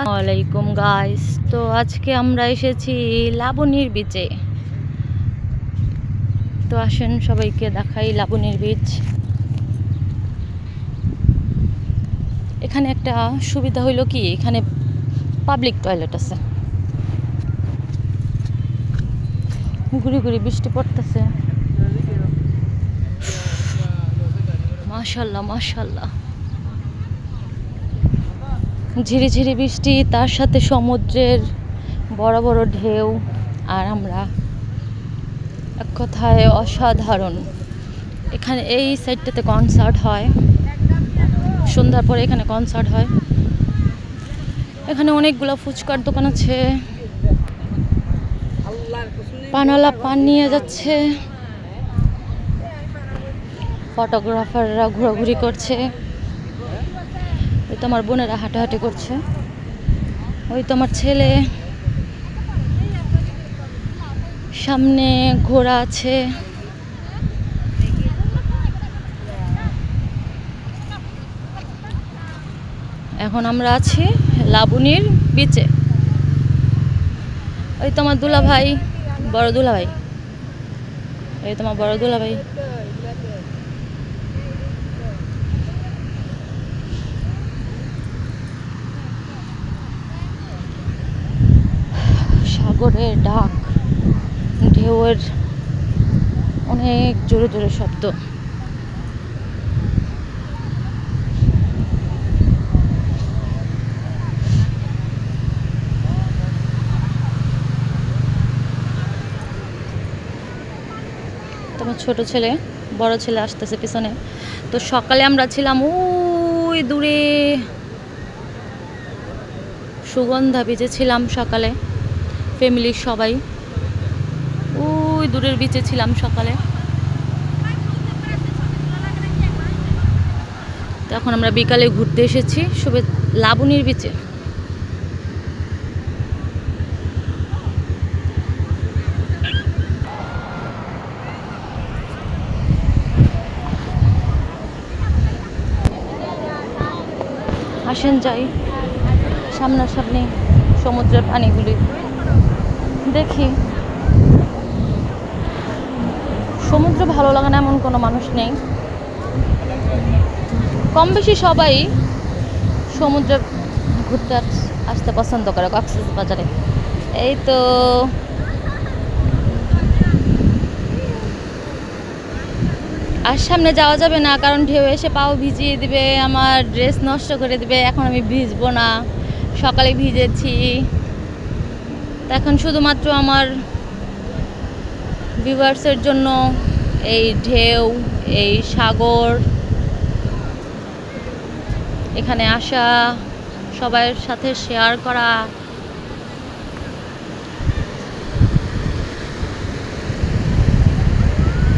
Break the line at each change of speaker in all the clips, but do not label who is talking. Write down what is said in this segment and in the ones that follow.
আসসালামাইকুম গাইস। তো আজকে আমরা এসেছি লাবণীর বিচে। তো আসেন সবাইকে দেখাই লাবণীর বিচ। এখানে একটা সুবিধা হইলো কি, এখানে পাবলিক টয়লেট আছে। ঘুরি ঘুরি বৃষ্টি পড়তেছে, মাশাল্লাহ মাশাল্লাহ। ঝিরিঝিরি বৃষ্টি, তার সাথে সমুদ্রের বড় বড় ঢেউ, আর আমরা এক কথায় অসাধারণ। এখানে এই সাইডটাতে কনসার্ট হয়, সন্ধ্যার পরে এখানে কনসার্ট হয়। এখানে অনেকগুলো ফুচকার দোকান আছে, পানালা পান নিয়ে যাচ্ছে, ফটোগ্রাফাররা ঘোরাঘুরি করছে। ওই তো আমার বোনেরা হাঁটাহাঁটি করছে, ওই তো আমার ছেলে, সামনে ঘোড়া আছে। এখন আমরা আছি লাবণীর বিচে। ওই তো আমার দুলাভাই, বড় দুলাভাই, এই তোমার বড় দুলাভাই। সাগরের ডাক, ঢেউয়ের অনেক জোরে জোরে শব্দ। তোমার ছোট ছেলে বড় ছেলে আসতেছে পিছনে। তো সকালে আমরা ছিলাম ওই দূরে সুগন্ধা বিচে ছিলাম, সকালে ফ্যামিলির সবাই ওই দূরের বিচে ছিলাম সকালে। তো এখন আমরা বিকালে ঘুরতে এসেছি লাবণীর বিচে। আসেন যাই সামনাসামনি সমুদ্রের পানিগুলি দেখি। সমুদ্র ভালো লাগে না এমন কোনো মানুষ নেই, কম বেশি সবাই সমুদ্রে ঘুরতে আসতে পছন্দ করে কক্সবাজারে। এই তো আর সামনে যাওয়া যাবে না, কারণ ঢেউ এসে পাও ভিজিয়ে দিবে, আমার ড্রেস নষ্ট করে দিবে। এখন আমি ভিজবো না, সকালে ভিজেছি। তো এখন শুধুমাত্র আমার ভিউয়ার্সের জন্য এই ঢেউ, এই সাগর, এখানে আসা, সবার সাথে শেয়ার করা।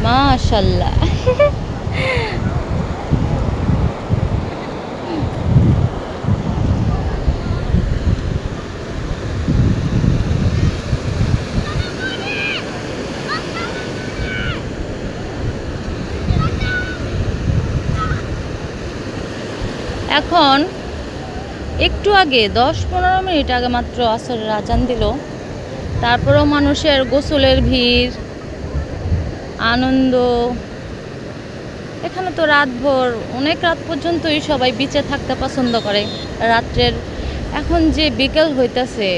মাশাআল্লাহ। এখন একটু আগে 10-15 মিনিট আগে মাত্র আসরের আজান দিল, তারপরেও মানুষের গোসলের ভিড়, আনন্দ। এখানে তো রাতভর, অনেক রাত পর্যন্তই সবাই বিচে থাকতে পছন্দ করে রাত্রের। এখন যে বিকেল হইতেছে,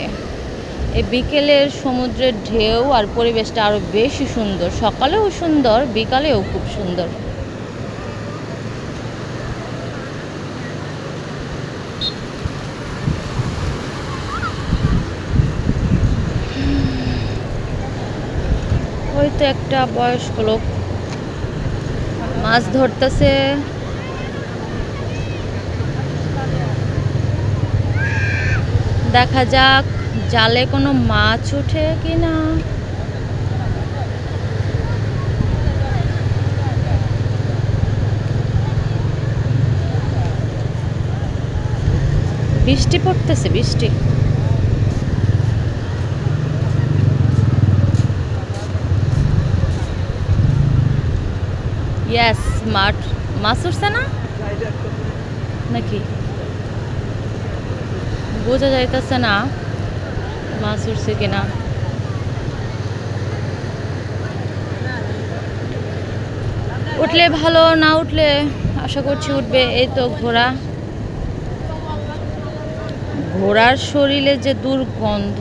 এই বিকেলের সমুদ্রের ঢেউ আর পরিবেশটা আরো বেশি সুন্দর। সকালেও সুন্দর, বিকালেও খুব সুন্দর। ওই তো একটা বয়স্ক লোক মাছ ধরতেছে। দেখা যাক জালে কোনো মাছ ওঠে কিনা। বৃষ্টি পড়তেছে, বৃষ্টি। ইয়েস, মাছ উঠছে না নাকি? বোঝা যাইতেছে না মাছ উঠছে কিনা। উঠলে ভালো, না উঠলে আশা করছি উঠবে। এই তো ঘোড়া, ঘোড়ার শরীরে যে দুর্গন্ধ,